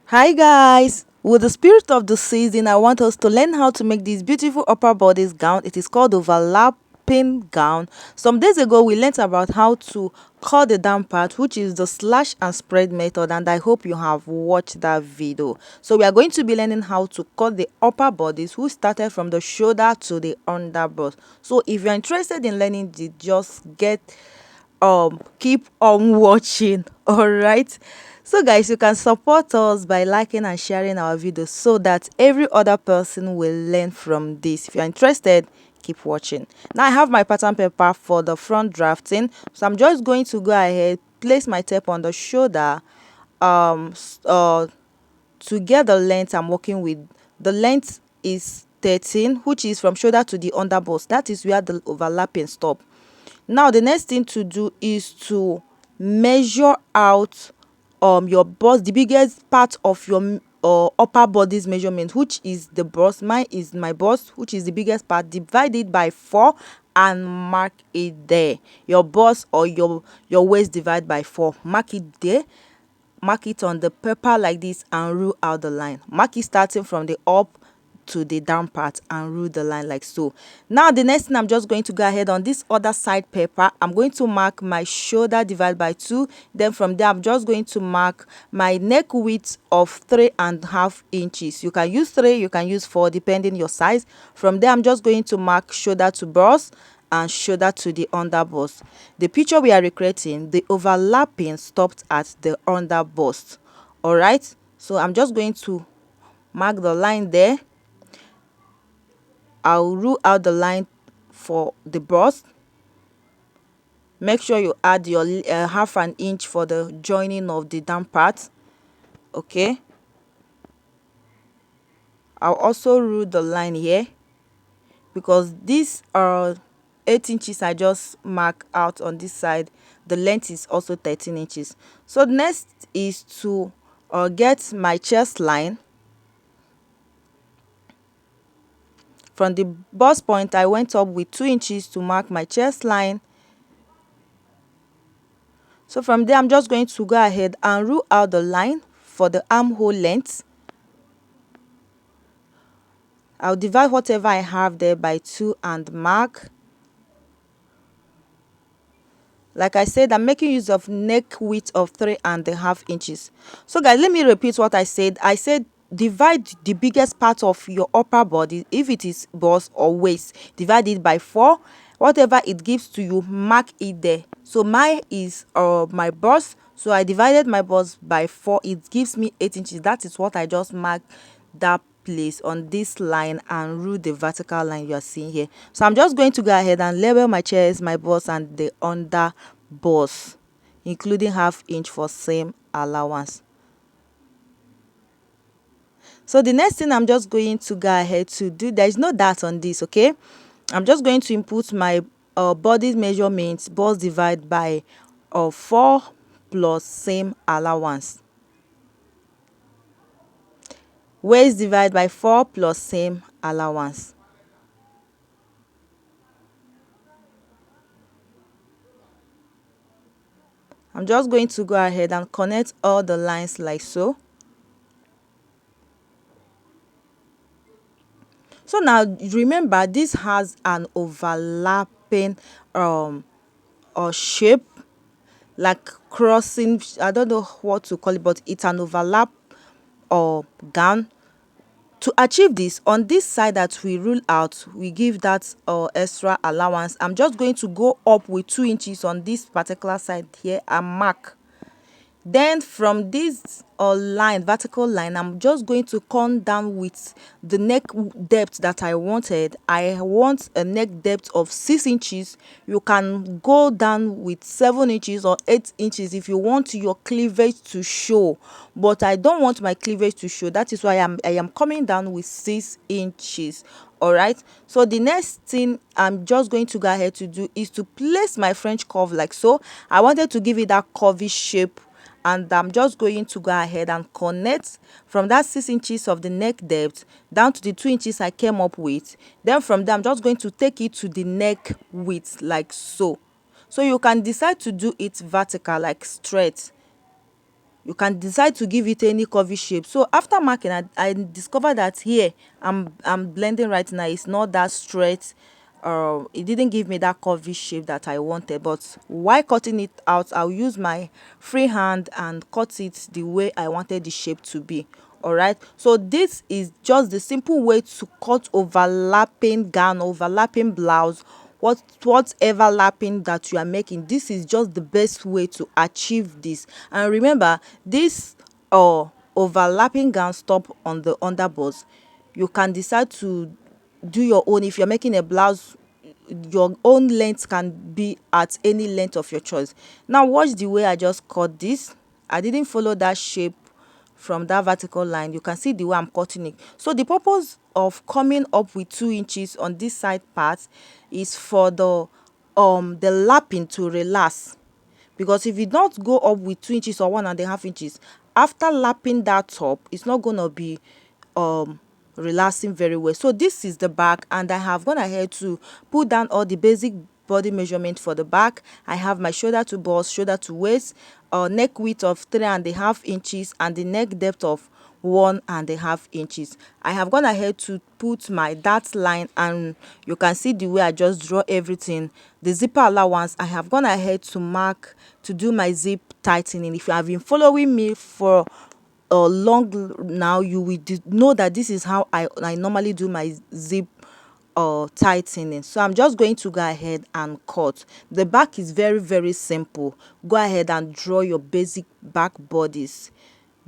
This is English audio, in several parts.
Hi guys! With the spirit of the season, I want us to learn how to make this beautiful upper bodice gown. It is called overlapping gown. Some days ago, we learned about how to cut the down part, which is the slash and spread method, and I hope you have watched that video. So we are going to be learning how to cut the upper bodice, which started from the shoulder to the underbust. So if you're interested in learning it, just keep on watching. All right, so guys, you can support us by liking and sharing our videos so that every other person will learn from this. If you're interested, keep watching. Now I have my pattern paper for the front drafting, so I'm just going to go ahead, place my tape on the shoulder um s- uh to get the length I'm working with. The length is 13, which is from shoulder to the underbust. That is where the overlapping stop. Now the next thing to do is to measure out your bust, the biggest part of your upper body's measurement, which is the bust. Mine is my bust, which is the biggest part. Divide it by 4 and mark it there. Your bust or your waist, divide by 4, mark it there. Mark it on the paper like this and rule out the line. Mark it starting from the up to the down part and rule the line like so. Now the next thing, I'm just going to go ahead on this other side paper. I'm going to mark my shoulder, divide by 2. Then from there, I'm just going to mark my neck width of 3.5 inches. You can use 3, you can use 4, depending your size. From there, I'm just going to mark shoulder to bust and shoulder to the underbust. The picture we are recreating, the overlapping stopped at the underbust. All right, so I'm just going to mark the line there. I'll rule out the line for the bust. Make sure you add your half an inch for the joining of the down part. Okay, I'll also rule the line here because these are 8 inches I just mark out on this side. The length is also 13 inches. So next is to get my chest line. From the bust point, I went up with 2 inches to mark my chest line. So from there, I'm just going to go ahead and rule out the line for the armhole length. I'll divide whatever I have there by 2 and mark. Like I said, I'm making use of neck width of 3.5 inches. So guys, let me repeat what I said. I said divide the biggest part of your upper body, if it is bust or waist, divide it by 4. Whatever it gives to you, mark it there. So mine is my bust, so I divided my bust by 4. It gives me 8 inches. That is what I just marked that place on this line and rule the vertical line you are seeing here. So I'm just going to go ahead and label my chest, my bust, and the under bust, including half inch for same allowance. So the next thing I'm just going to go ahead to do, there is no dart on this, okay? I'm just going to input my body measurements, bust divide by 4 plus same allowance. Waist divide by 4 plus same allowance. I'm just going to go ahead and connect all the lines like so. So now remember, this has an overlapping shape, like crossing. I don't know what to call it, but it's an overlap or gown. To achieve this, on this side that we rule out, we give that extra allowance. I'm just going to go up with 2 inches on this particular side here and mark. Then from this line, vertical line, I'm just going to come down with the neck depth that I wanted. I want a neck depth of 6 inches. You can go down with 7 inches or 8 inches if you want your cleavage to show, but I don't want my cleavage to show. That is why I am coming down with 6 inches. All right, so the next thing I'm just going to go ahead to do is to place my French curve like so. I wanted to give it that curvy shape, and I'm just going to go ahead and connect from that 6 inches of the neck depth down to the 2 inches I came up with. Then from there, I'm just going to take it to the neck width like so. So you can decide to do it vertical, like straight. you can decide to give it any curvy shape. So after marking, I discovered that here I'm blending right now, it's not that straight. It didn't give me that curvy shape that I wanted, but while cutting it out, I'll use my free hand and cut it the way I wanted the shape to be. All right, so this is just the simple way to cut overlapping gown, overlapping blouse, whatever lapping that you are making. This is just the best way to achieve this. And remember, this overlapping gown stop on the underbust. You can decide to do your own. If you're making a blouse, your own length can be at any length of your choice. Now watch the way I just cut this. I didn't follow that shape from that vertical line. You can see the way I'm cutting it. So the purpose of coming up with 2 inches on this side part is for the lapping to relax, because if you don't go up with 2 inches or 1.5 inches, after lapping that top, it's not gonna be relaxing very well. So this is the back, and I have gone ahead to put down all the basic body measurement for the back. I have my shoulder to bust, shoulder to waist, neck width of 3.5 inches, and the neck depth of 1.5 inches. I have gone ahead to put my dart line, and you can see the way I just draw everything. The zipper allowance, I have gone ahead to mark to do my zip tightening. If you have been following me for long now, you will know that this is how I normally do my zip tightening. So I'm just going to go ahead and cut. The back is very simple. Go ahead and draw your basic back bodies,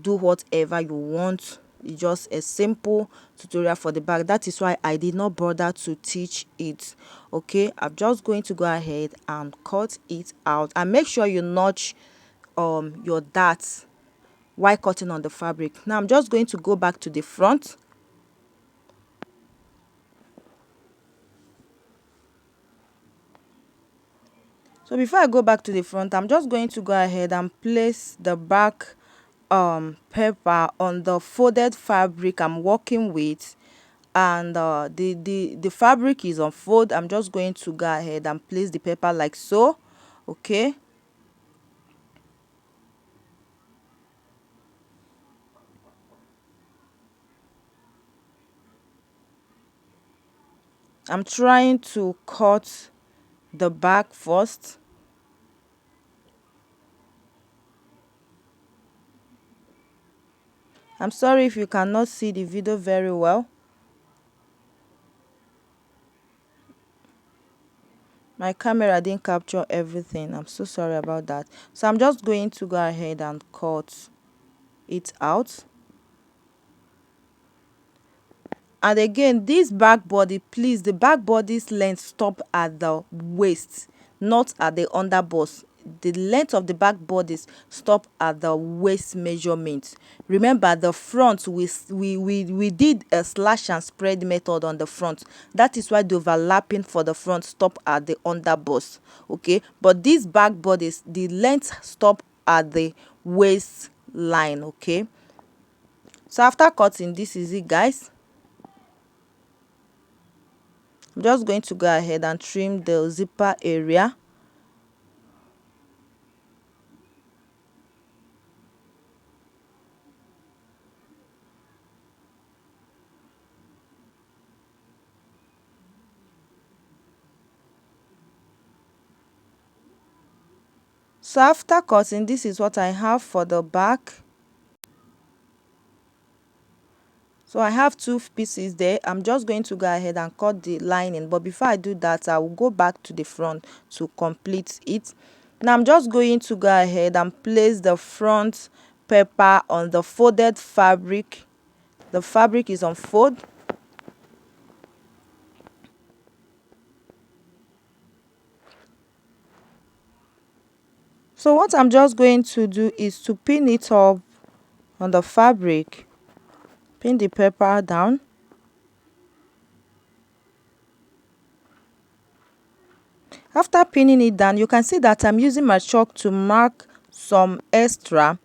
do whatever you want. It's just a simple tutorial for the back. That is why I did not bother to teach it. Okay, I'm just going to go ahead and cut it out, and make sure you notch your darts while cutting on the fabric. Now I'm just going to go back to the front. So before I go back to the front, I'm just going to go ahead and place the back paper on the folded fabric I'm working with, and the fabric is on fold. I'm just going to go ahead and place the paper like so. Okay, I'm trying to cut the back first. I'm sorry if you cannot see the video very well. My camera didn't capture everything. I'm so sorry about that. So I'm just going to go ahead and cut it out. And again, this back body, please, the back body's length stop at the waist, not at the underbust. The length of the back bodies stop at the waist measurement. Remember, the front, we did a slash and spread method on the front. That is why the overlapping for the front stop at the underbust. Okay, but these back bodies, the length stop at the waist line. Okay, so after cutting, this is it, guys. I'm just going to go ahead and trim the zipper area. So after cutting, this is what I have for the back. So I have two pieces there. I'm just going to go ahead and cut the lining, but before I do that, I will go back to the front to complete it. Now I'm just going to go ahead and place the front paper on the folded fabric. The fabric is on fold. So what I'm just going to do is to pin it up on the fabric. Pin the paper down. After pinning it down, you can see that I'm using my chalk to mark some extra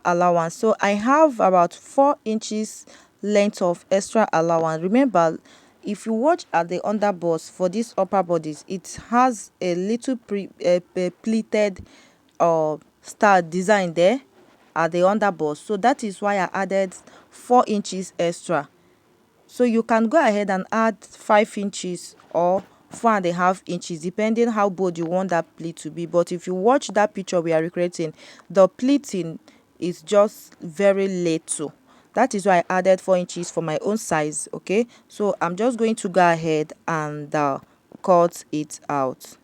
allowance. So I have about 4 inches length of extra allowance. Remember, if you watch at the underbust for these upper bodies, it has a little pleated style design there. at the underbust, so that is why I added 4 inches extra. So you can go ahead and add 5 inches or 4.5 inches, depending how bold you want that pleat to be. But if you watch that picture we are recreating, the pleating is just very little. That is why I added 4 inches for my own size. Okay, so I'm just going to go ahead and cut it out.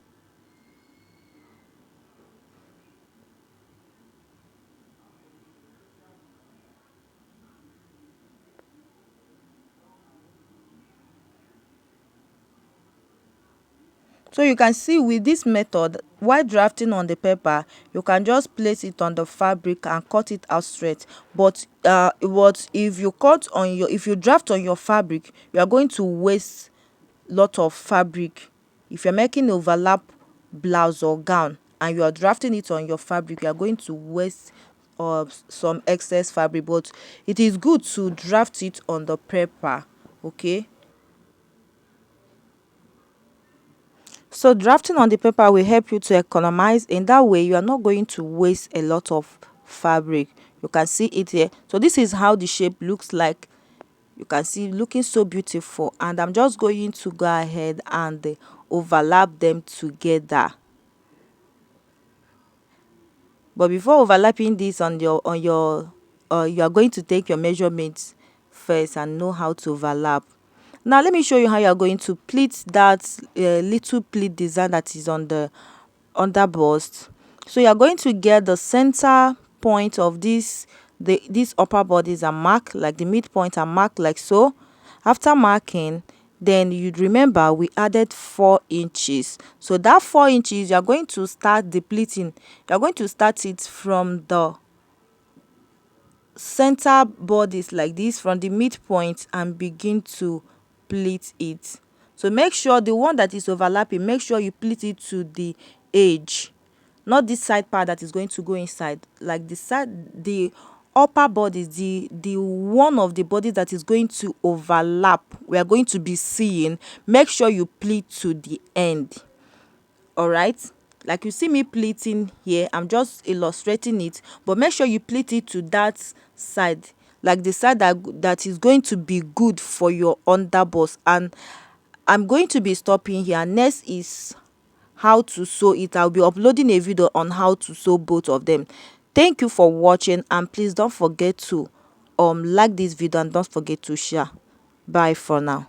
So you can see with this method, while drafting on the paper, you can just place it on the fabric and cut it out straight. But if you if you draft on your fabric, you are going to waste lot of fabric. If you're making overlap blouse or gown and you are drafting it on your fabric, you are going to waste some excess fabric. But it is good to draft it on the paper. Okay. So drafting on the paper will help you to economize. In that way, you are not going to waste a lot of fabric. You can see it here. So this is how the shape looks like. You can see looking so beautiful, and I'm just going to go ahead and overlap them together. But before overlapping this on your you are going to take your measurements first and know how to overlap. Now let me show you how you are going to pleat that little pleat design that is on the under bust. So you are going to get the center point of these upper bodies and mark like the midpoint and mark like so. After marking, then you'd remember we added 4 inches. So that 4 inches, you are going to start depleting. You are going to start it from the center bodies like this, from the midpoint, and begin to pleat it. So make sure the one that is overlapping, make sure you pleat it to the edge, not this side part that is going to go inside. Like the upper bodies, the one of the bodies that is going to overlap, we are going to be seeing, make sure you pleat to the end. All right, like you see me pleating here, I'm just illustrating it, but make sure you pleat it to that side, like the side that is going to be good for your underbust. And I'm going to be stopping here. Next is how to sew it. I'll be uploading a video on how to sew both of them. Thank you for watching, and please don't forget to like this video and don't forget to share. Bye for now.